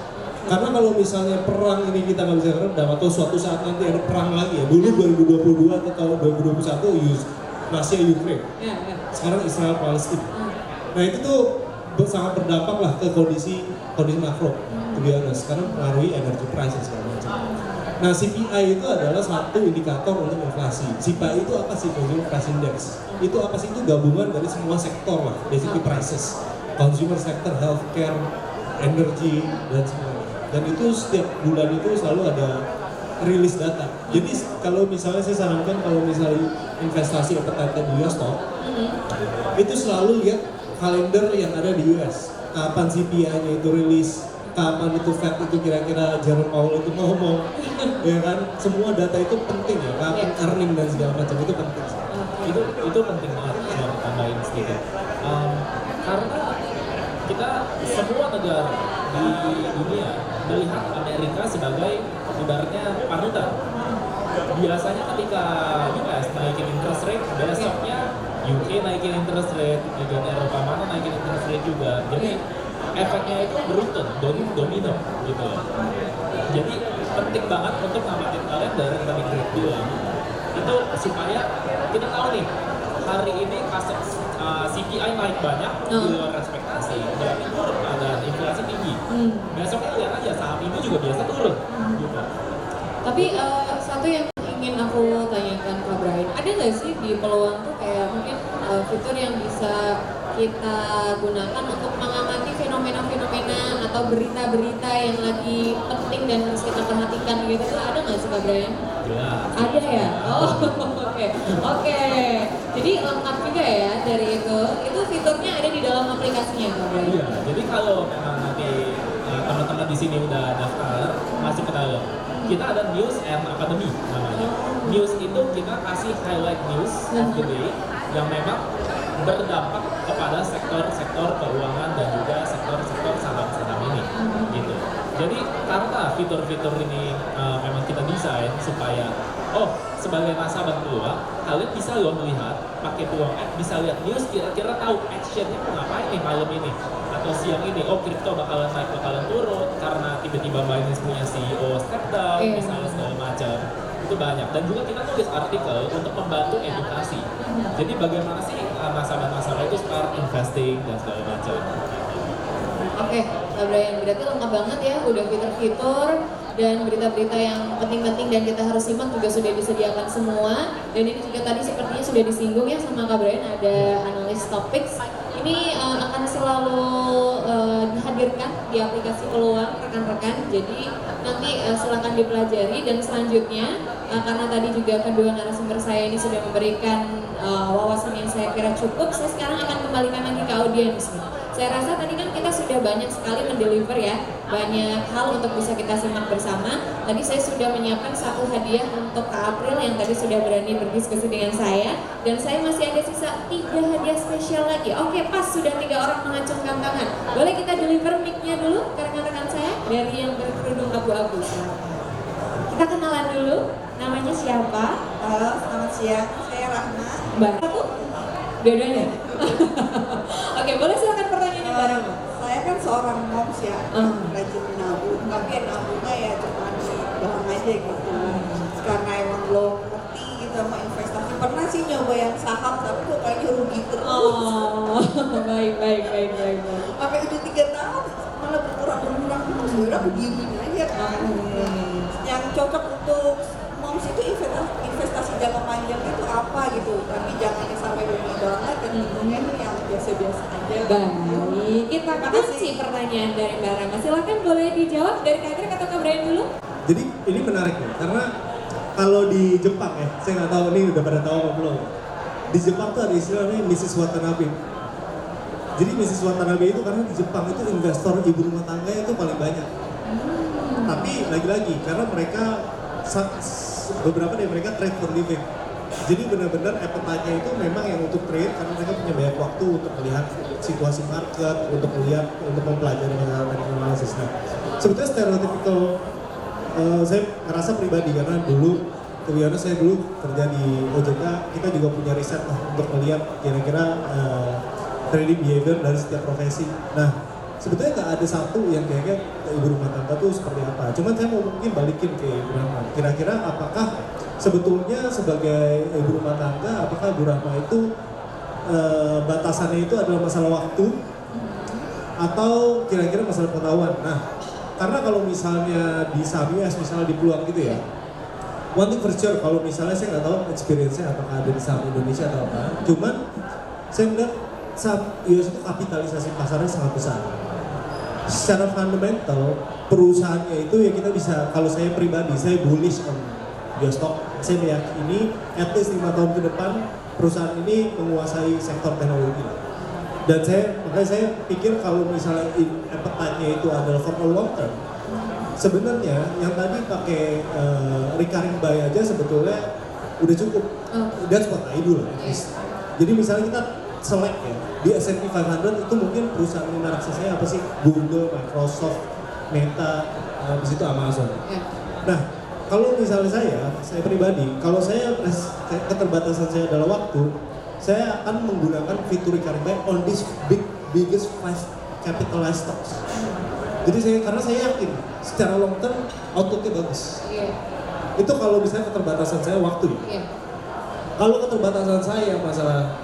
Speaker 7: Karena kalau misalnya perang ini kita nggak bisa redam atau suatu saat nanti ada perang lagi ya, dulu 2022 atau tahun 2021 Rusia Ukraine, sekarang Israel Palestina. Nah itu tuh sangat berdampak lah ke kondisi makro, to be honest. Karena mempengaruhi energy prices segala macam. Nah CPI itu adalah satu indikator untuk inflasi. CPI itu apa sih? Consumer Price Index. Itu apa sih? Itu gabungan dari semua sektor lah, basically prices. Consumer sector, healthcare, energy, dan semuanya. Dan itu setiap bulan itu selalu ada rilis data. Jadi kalau misalnya saya sarankan kalau misalnya investasi appetite di US stock, itu selalu lihat kalender yang ada di US. Kapan CPI-nya itu rilis, kapan itu Fed itu kira-kira Jerome Powell itu ngomong, ya kan? Semua data itu penting ya, kapan earning dan segala macam itu penting.
Speaker 4: Itu penting banget, saya tambahin sedikit. Karena kita semua negara di dunia melihat Amerika sebagai ibaratnya panutan. Biasanya ketika US naikin interest rate, besoknya UK naikin interest rate, dan Eropa mana naikin interest rate juga. Jadi efeknya itu beruntun, domino gitu. Jadi penting banget untuk ngamatin kalian dari tadi grade bilang itu supaya kita tahu nih hari ini CPI naik banyak di luar ekspektasi, berarti turun ada inflasi tinggi. Besoknya lihat aja saham ini juga biasa turun. Gitu.
Speaker 3: Tapi satu yang ingin aku tanyakan Kak Brian, ada nggak sih di peluang tuh kayak mungkin fitur yang bisa kita gunakan untuk mengamati fenomena-fenomena atau berita-berita yang lagi penting dan harus kita perhatikan gitu tuh ada nggak sih Kak Brian?
Speaker 4: Ya.
Speaker 3: Ada ya? Oh oke. Jadi lengkap juga ya dari itu. Itu fiturnya ada di dalam aplikasinya Kak Brian?
Speaker 4: Iya, jadi kalau memang nanti teman-teman di sini udah daftar masuk ke dalam, kita ada News and Academy namanya. News itu kita kasih highlight news of the day yang memang berdampak kepada sektor-sektor keuangan dan juga sektor-sektor saham-saham ini gitu. Jadi karena fitur-fitur ini memang kita desain supaya sebagai nasabah peluang, kalian bisa loh melihat pakai peluang app, bisa lihat news kira-kira tahu actionnya mau ngapain nih malam ini atau siang ini, kripto bakalan naik bakalan turun karena tiba-tiba Binance punya CEO step down misalnya segala macam. Itu banyak, dan juga kita tulis artikel untuk membantu edukasi. Jadi bagaimana sih nasabah-nasabah itu start investing dan segala macam.
Speaker 3: Oke, Kak Brian, berarti lengkap banget ya, udah fitur-fitur dan berita-berita yang penting-penting dan kita harus simak juga sudah disediakan semua. Dan ini juga tadi sepertinya sudah disinggung ya sama Kak Brian, ada analis topics. Ini akan selalu dihadirkan di aplikasi peluang rekan-rekan. Jadi nanti silakan dipelajari dan selanjutnya karena tadi juga kedua narasumber saya ini sudah memberikan wawasan yang saya kira cukup, saya sekarang akan kembalikan lagi ke audiens. Saya rasa tadi kan kita sudah banyak sekali mendeliver ya, banyak hal untuk bisa kita simak bersama. Tadi saya sudah menyiapkan satu hadiah untuk Kak April yang tadi sudah berani berdiskusi dengan saya. Dan saya masih ada sisa 3 hadiah spesial lagi. Oke, pas sudah 3 orang mengacungkan tangan. Boleh kita deliver mic-nya dulu ke rekan-rekan saya dari yang berkerudung abu-abu. Kita kenalan dulu, namanya siapa?
Speaker 6: Halo, selamat siang. Saya Rahma.
Speaker 3: Mbak aku? Dua-duanya? Oke, boleh silakan pertanyaannya bareng.
Speaker 6: Saya kan seorang moms ya, rajin menabung. Tapi nabungnya ya cuma di bank aja gitu. Karena emang belum ngerti gitu sama investasi. Pernah sih nyoba yang saham, tapi kok kayaknya rugi terus.
Speaker 3: Oh, baik.
Speaker 6: Sampai udah 3 tahun malah berkurang. Udah aku diemin aja kan. Yang cocok untuk moms itu investasi jangka panjang itu apa gitu, tapi jangan sampai rugi banget dan untungnya itu yang biasa-biasa aja.
Speaker 3: Baik, kita kasih pertanyaan dari Mbak Rama. Silakan boleh dijawab dari Kak Greg atau Kak Brian dulu.
Speaker 7: Jadi ini menarik nih, karena kalau di Jepang ya, saya nggak tahu ini udah pada tahu apa belum. Di Jepang tuh ada istilahnya Mrs. Watanabe. Jadi Mrs. Watanabe itu karena di Jepang itu investor ibu rumah tangga itu paling banyak. Tapi lagi-lagi karena mereka beberapa dari mereka trade for living. Jadi benar-benar appetite-nya itu memang yang untuk trade karena mereka punya banyak waktu untuk melihat situasi market, untuk melihat, untuk mempelajari analisis. Nah, sebetulnya stereotypical saya ngerasa pribadi karena dulu, kebiasaan saya dulu kerja di OJK, kita juga punya riset lah untuk melihat kira-kira trading behavior dari setiap profesi. Nah, sebetulnya nggak ada satu yang kayaknya ibu rumah tangga tuh seperti apa. Cuman saya mau mungkin balikin ke Ibu Rahma. Kira-kira apakah sebetulnya sebagai ibu rumah tangga, apakah Ibu Rahma itu batasannya itu adalah masalah waktu atau kira-kira masalah pengetahuan? Nah, karena kalau misalnya di saham US, misalnya di peluang gitu ya, one thing for sure, kalau misalnya saya nggak tahu experience-nya apakah ada di saham Indonesia atau apa, cuman saya melihat saham US itu kapitalisasi pasarnya sangat besar. Secara fundamental, perusahaannya itu ya kita bisa, kalau saya pribadi, saya bullish on US stock. Saya meyakini at least 5 tahun ke depan perusahaan ini menguasai sektor teknologi. Dan makanya saya pikir kalau misalnya appetite-nya itu adalah for the long term, sebenarnya yang tadi pakai recurring buy aja sebetulnya udah cukup. That's what I do lah. Jadi misalnya kita select ya, di S&P 500 itu mungkin perusahaan lima raksasanya apa sih? Google, Microsoft, Meta, di situ Amazon. Nah, kalau misalnya saya pribadi, kalau saya keterbatasan saya adalah waktu, saya akan menggunakan fitur recurring buy on this biggest 5 capitalized stocks. Jadi karena saya yakin secara long term outlooknya bagus.
Speaker 3: Iya.
Speaker 7: Itu kalau misalnya keterbatasan saya waktu.
Speaker 3: Iya.
Speaker 7: Kalau keterbatasan saya masalah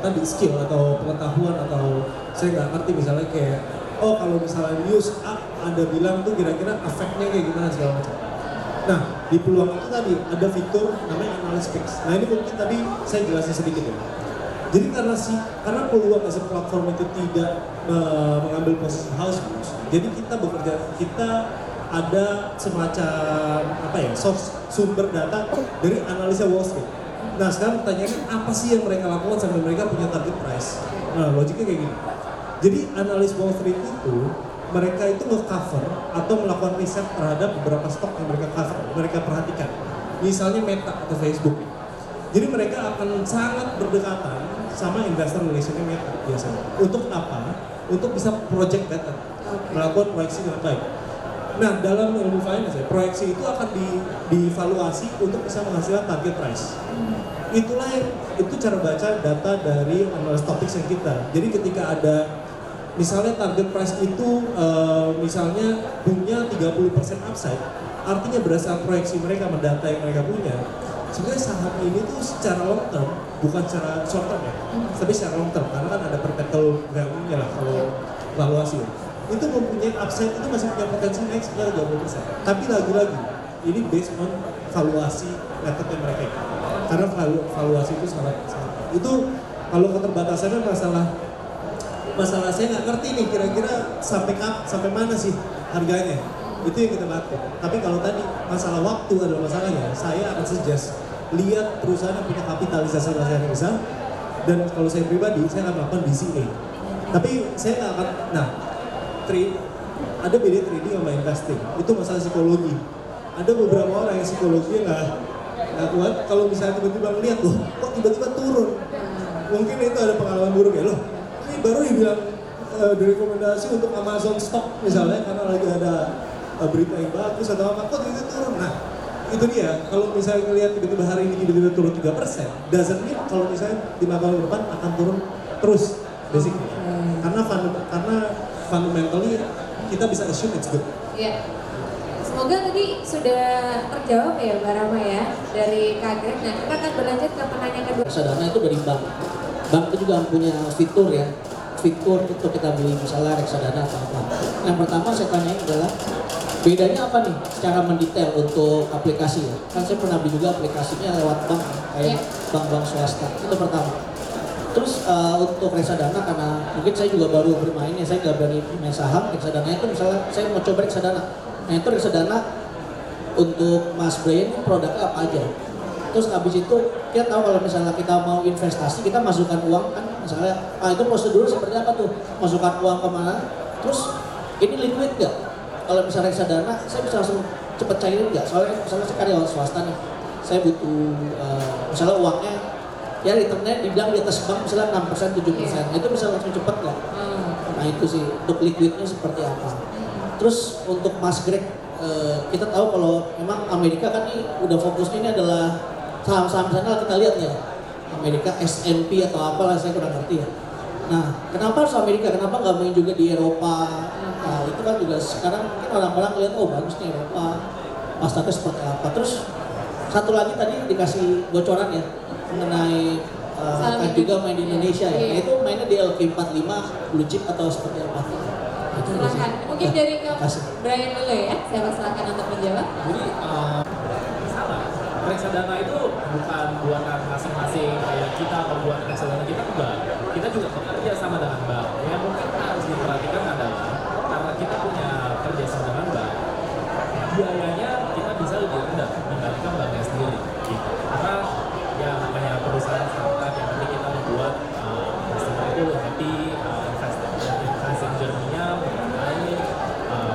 Speaker 7: tadi skill atau pengetahuan atau saya nggak ngerti misalnya kayak kalau misalnya news ada bilang tuh kira-kira efeknya kayak gimana segala macam. Nah di peluang itu tadi ada fitur namanya analytics. Nah ini mungkin tadi saya jelasin sedikit ya. Jadi karena peluang as a platform itu tidak mengambil posisi house views, jadi kita ada semacam sumber data dari analisa Wall Street. Nah sekarang pertanyaannya apa sih yang mereka lakukan sampai mereka punya target price? Nah logiknya kayak gini. Jadi analis Wall Street itu mereka itu nge-cover atau melakukan riset terhadap beberapa stok yang mereka perhatikan. Misalnya Meta atau Facebook. Jadi mereka akan sangat berdekatan sama investor relationnya Meta biasanya. Untuk apa? Untuk bisa project better, melakukan proyeksi dengan baik. Nah dalam ilmu finance proyeksi itu akan dievaluasi untuk bisa menghasilkan target price. Itu cara baca data dari analyst topics yang kita. Jadi ketika ada misalnya target price itu misalnya punya 30% upside, artinya berdasarkan proyeksi mereka, data yang mereka punya, sebenarnya saham ini tuh secara long term, bukan secara short term ya, tapi secara long term, karena kan ada perpetual value-nya lah kalau valuasi. Itu mempunyai upside, itu masih punya potensi naik sekitar 30%. Tapi lagi-lagi, ini based on valuasi metode mereka. Karena valuasi itu sangat itu kalau keterbatasannya masalah saya nggak ngerti nih kira-kira sampai mana sih harganya. Itu yang kita bantu. Tapi kalau tadi masalah waktu adalah masalahnya, saya akan suggest lihat perusahaan yang punya kapitalisasi yang besar, dan kalau saya pribadi saya akan melakukan DCA. Tapi saya nggak akan, ada beda trading sama investing. Itu masalah psikologi. Ada beberapa orang yang psikologinya nggak kuat. Kalau misalnya tiba-tiba ngeliat kok tiba-tiba turun. Mungkin itu ada pengalaman buruk ya loh. Ini baru dibilang direkomendasi untuk Amazon stock misalnya karena lagi ada berita yang bagus atau apa, kok tiba-tiba turun. Nah itu dia, kalau misalnya ngeliat tiba-tiba hari ini tiba-tiba turun 3%, doesn't mean kalau misalnya 5 tahun ke depan akan turun terus basically. Karena fundamentally kita bisa assume it's good.
Speaker 3: Iya. Semoga tadi sudah terjawab ya Mbak Rama ya dari Kak Greg. Nah kita akan berlanjut ke penanya kedua.
Speaker 8: Reksadana itu dari bank. Bank itu juga punya fitur ya. Fitur untuk kita beli misalnya reksadana atau apa. Yang pertama saya tanya adalah bedanya apa nih secara mendetail untuk aplikasi ya. Kan saya pernah beli juga aplikasinya lewat bank kayak bank-bank swasta. Itu pertama. Terus untuk reksadana karena mungkin saya juga baru bermain ya, saya nggak berani main saham. Reksadana itu misalnya saya mau coba reksadana. Nah itu reksadana untuk Mas Brian produknya apa aja. Terus habis itu kita tahu kalau misalnya kita mau investasi, kita masukkan uang kan misalnya, itu prosedur seperti apa tuh? Masukkan uang kemana? Terus ini liquid nggak? Kalau misalnya reksadana, saya bisa langsung cepet cairin nggak? Soalnya misalnya saya karyawan swasta nih, saya butuh misalnya uangnya ya returnnya dibilang di atas bank misalnya 6%, 7%, itu bisa langsung cepet nggak? Nah itu sih, untuk liquidnya seperti apa. Terus untuk Mas Greg, kita tahu kalau memang Amerika kan ini udah fokusnya ini adalah saham-saham sana kita lihat ya, Amerika S&P atau apalah saya kurang ngerti ya. Nah kenapa harus Amerika, kenapa nggak main juga di Eropa? Nah itu kan juga sekarang mungkin orang-orang lihat bagus nih Eropa, pasarnya seperti apa. Terus satu lagi tadi dikasih bocoran ya mengenai kan juga main di Indonesia ya. Nah, itu mainnya di LQ45 blue chip atau seperti apa?
Speaker 3: Silahkan, mungkin dari Kak Brian dulu ya, saya silakan untuk menjawab.
Speaker 4: Jadi salah, reksadana itu bukan buatan masing-masing kayak kita membuat reksadana kita juga bekerja sama dengan bank. Yang mungkin harus diperhatikan adalah karena kita punya kerjasama dengan bank, biayanya kita bisa lebih rendah dibandingkan banknya sendiri. Gitu. Karena ya namanya perusahaan startup yang nanti kita membuat customer itu happy, investing journey-nya baik,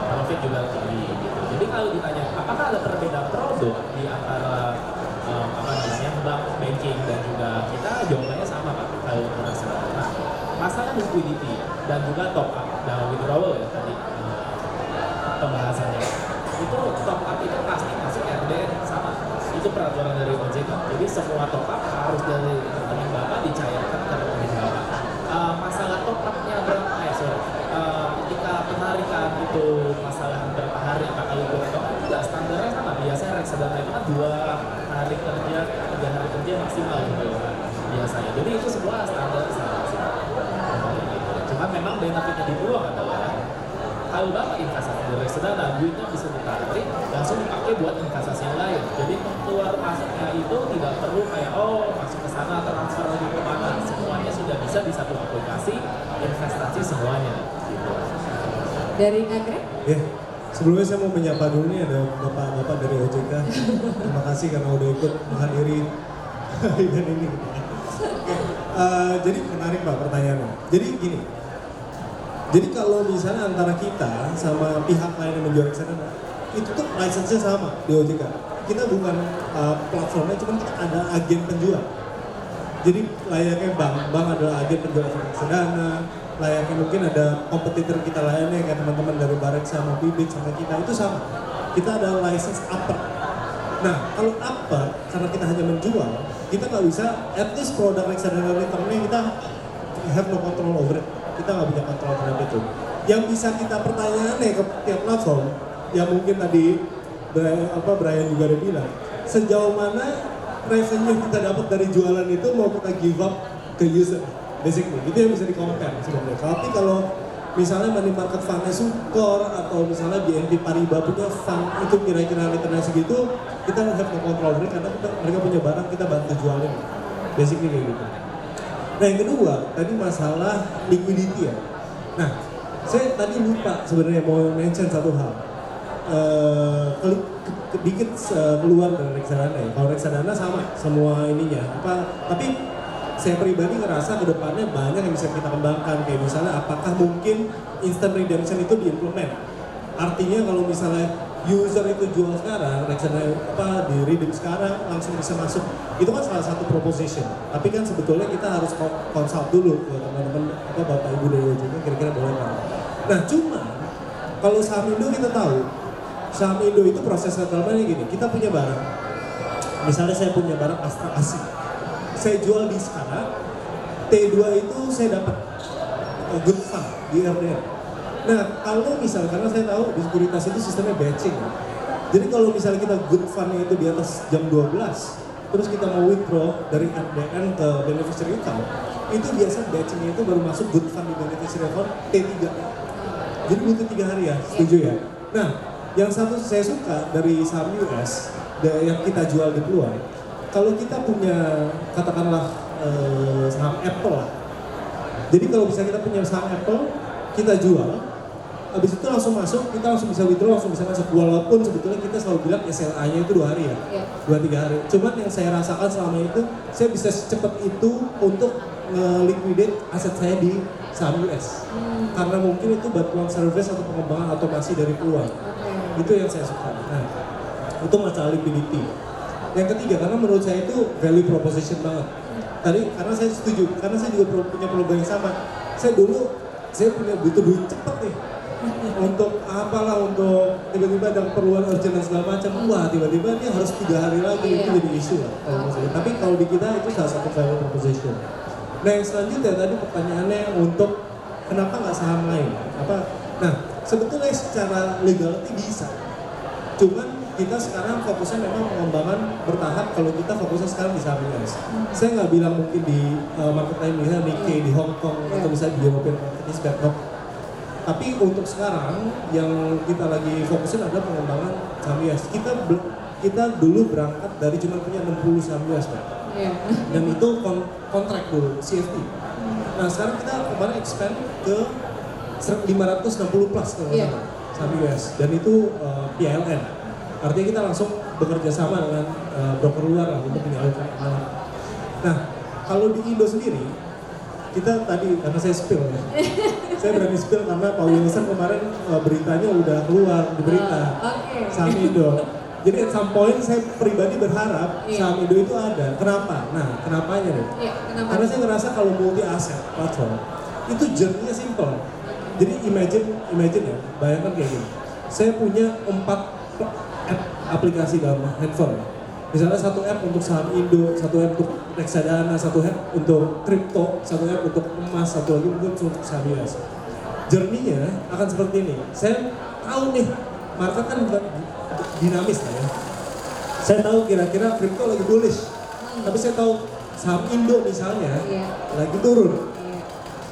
Speaker 4: profit juga tinggi. Gitu. Jadi kalau ditanya apakah ada perbedaan produk di antara bank, banking dan juga kita, jawabannya sama Pak kalau reksadana. Nah, masalah liquidity dan juga top up dan withdrawal ya tadi pembahasannya. Itu top up itu pasti masuk RDN sama. Itu peraturan dari OJK. Jadi semua top up harus dari rekening Bapak dicairkan ke rekening Bapak. Masalah top up-nya berapa? maksimal gitu biasanya. Jadi itu semua standar sih. Cuma memang benefitnya di peluang adalah kalau dapat investasi di reksadana, duitnya bisa ditarik langsung dipakai buat investasi yang lain. Jadi keluar masuknya itu tidak perlu kayak masuk ke sana transfer lagi ke mana. Semuanya sudah bisa di satu aplikasi investasi semuanya. Gitu.
Speaker 3: Dari Nagrek?
Speaker 7: Ya, sebelumnya saya mau menyapa dulu nih ada bapak-bapak dari OJK. Terima kasih karena udah ikut menghadiri event ini. Jadi menarik Pak pertanyaannya. Jadi gini, jadi kalau misalnya antara kita sama pihak lain yang menjual reksadana, itu tuh license-nya sama di OJK. Kita bukan platformnya, cuma kita ada agen penjual. Jadi layaknya bank adalah agen penjual reksadana, layaknya mungkin ada kompetitor kita lainnya kayak teman-teman dari Bareksa sama Bibit sama kita, itu sama. Kita ada license upper. Nah, kalau upper, karena kita hanya menjual, kita nggak bisa, at least produk reksadana returnnya kita have no control over it. Kita nggak punya kontrol terhadap itu. Yang bisa kita pertanyakan ke tiap platform, yang mungkin tadi Brian juga udah bilang, sejauh mana revenue kita dapat dari jualan itu mau kita give up ke user, basically itu yang bisa di-compare sebenarnya. Tapi kalau misalnya money market fund-nya Sukor atau misalnya BNP Paribas punya fund itu kira-kira returnnya segitu, kita have no control karena mereka punya barang, kita bantu jualin, basically kayak gitu. Nah yang kedua, tadi masalah liquidity ya. Nah, saya tadi lupa sebenarnya mau mention satu hal. Dikit keluar dari reksadana ya. Kalau reksadana sama semua ininya. Tapi saya pribadi ngerasa kedepannya banyak yang bisa kita kembangkan. Kayak misalnya apakah mungkin instant redemption itu diimplement. Artinya kalau misalnya user itu jual sekarang, reksadana di redeem sekarang langsung bisa masuk. Itu kan salah satu proposition. Tapi kan sebetulnya kita harus consult dulu ke teman-teman Bapak Ibu dari OJK kira-kira boleh nggak. Nah cuma kalau saham Indo kita tahu, saham Indo itu proses settlementnya gini, kita punya barang. Misalnya saya punya barang Astra Asik, saya jual di sekarang, T2 itu saya dapat good fund di RDN. Nah, kalau misalnya, karena saya tahu di sekuritas itu sistemnya batching. Jadi kalau misalnya kita good fund-nya itu di atas jam 12, terus kita mau withdraw dari RDN ke beneficiary account, itu biasa batching-nya itu baru masuk good fund di beneficiary account T3. Jadi butuh 3 hari ya, setuju ya? Nah, yang satu saya suka dari saham US, yang kita jual di peluang, kalau kita punya, katakanlah saham Apple lah. Jadi kalau bisa kita punya saham Apple, kita jual, habis itu langsung masuk, kita langsung bisa withdraw, langsung bisa masuk. Walaupun sebetulnya kita selalu bilang SLA-nya itu 2 hari ya, 2-3 hari. Cuman yang saya rasakan selama itu, saya bisa secepat itu untuk nge-liquidate aset saya di saham US. Karena mungkin itu bantuan service atau pengembangan otomasi dari peluang. Itu yang saya suka. Nah, itu masalah liquidity. Yang ketiga, karena menurut saya itu value proposition banget. Tadi, karena saya setuju, karena saya juga punya peluang yang sama. Saya punya butuh duit cepet nih. Untuk apalah, untuk tiba-tiba ada keperluan urgent dan segala macam. Wah, tiba-tiba ini harus 3 hari lagi, itu jadi isu lah. Tapi kalau di kita itu salah satu value proposition. Nah, yang selanjutnya tadi pertanyaannya untuk kenapa nggak saham lain? Nah, sebetulnya secara legality bisa. Cuman kita sekarang fokusnya memang pengembangan bertahap. Kalau kita fokusnya sekarang di saham US. Saya nggak bilang mungkin di market lain, misalnya Nikkei di Hong Kong atau misalnya di European market is bad, no. Tapi untuk sekarang yang kita lagi fokusin adalah pengembangan saham US. Kita dulu berangkat dari cuma punya 60 saham US, Pak. Dan itu kontrak dulu, CFD. Nah sekarang kita kemarin expand ke 560 plus kalau saham US. Dan itu PLN. Artinya kita langsung bekerja sama dengan broker luar lah untuk menyalurkan. Nah kalau di Indo sendiri, kita tadi, karena saya spill ya. Saya berani spill karena Pak Wilson kemarin beritanya udah keluar di berita saham Indo. Jadi at some point saya pribadi berharap saham Indo itu ada. Kenapa? Nah, kenapanya deh? Karena saya ngerasa kalau multi aset platform itu journey-nya simple. Jadi imagine ya, bayangkan kayak gini. Saya punya 4 app aplikasi dalam handphone. Misalnya 1 app untuk saham Indo, 1 app untuk reksadana, 1 app untuk kripto, 1 app untuk emas, 1 lagi untuk saham US. Journey-nya akan seperti ini. Saya tahu nih, market kan bukan dinamis lah ya. Saya tahu kira-kira kripto lagi bullish. Tapi saya tahu saham Indo misalnya
Speaker 3: Iya.
Speaker 7: lagi turun.
Speaker 3: Iya.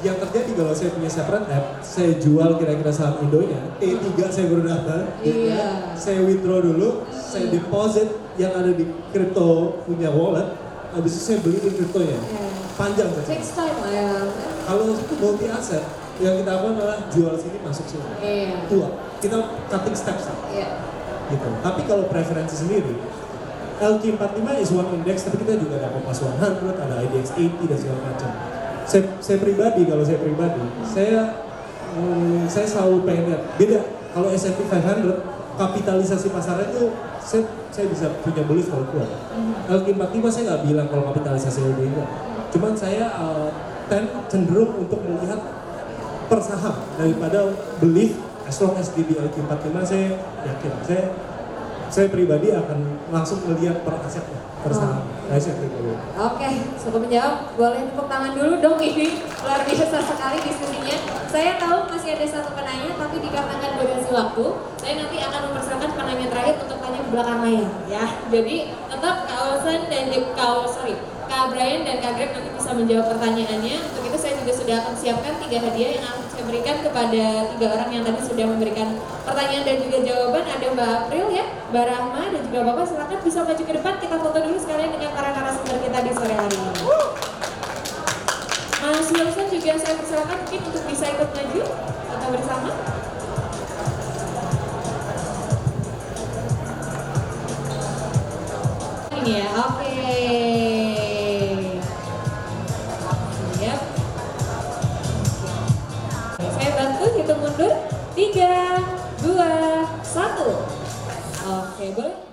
Speaker 7: Yang terjadi kalau saya punya separate app, saya jual kira-kira saham Indonya, T3 saya baru dapat,
Speaker 3: Iya.
Speaker 7: saya withdraw dulu, saya deposit yang ada di crypto punya wallet, habis itu saya beli di kriptonya.
Speaker 3: Iya.
Speaker 7: Panjang saja.
Speaker 3: Takes time lah ya.
Speaker 7: Kalau itu multi aset, yang kita lakukan adalah jual sini masuk sini.
Speaker 3: Iya.
Speaker 7: Tua, kita cutting steps
Speaker 3: Iya.
Speaker 7: gitu. Tapi kalau preferensi sendiri, LQ45 is one index, tapi kita juga ada Kompas 100, ada IDX 80 dan segala macam. Saya pribadi, saya selalu pengen lihat beda. Kalau S&P 500 kapitalisasi pasarnya itu saya bisa punya belief kalau kuat. LQ45 saya nggak bilang kalau kapitalisasi lebih kuat. Cuman saya cenderung untuk melihat per saham daripada belief. As long as di LQ45 saya yakin, saya pribadi akan langsung melihat per aset, per saham. Saya pribadi.
Speaker 3: Oke, cukup menjawab. Boleh tepuk tangan dulu dong, ini luar biasa sekali diskusinya. Saya tahu masih ada satu penanya, tapi dikarenakan durasi waktu, saya nanti akan mempersilakan penanya terakhir untuk tanya di belakang layar, ya. Jadi tetap Kak Olsen dan Kak Brian dan Kak Greg nanti bisa menjawab pertanyaannya. Untuk itu saya juga sudah akan siapkan 3 hadiah yang akan saya berikan kepada 3 orang yang tadi sudah memberikan pertanyaan dan juga jawaban. Ada Mbak April ya, Mbak Rahma dan juga Bapak, silakan bisa maju ke depan, kita foto dulu sekalian dengan para narasumber kita di sore hari ini. Mas Wilson juga saya persilakan mungkin untuk bisa ikut maju atau bersama. Ini ya, oke. Siap. Saya bantu hitung mundur. 3, 2, 1. Oke, boleh.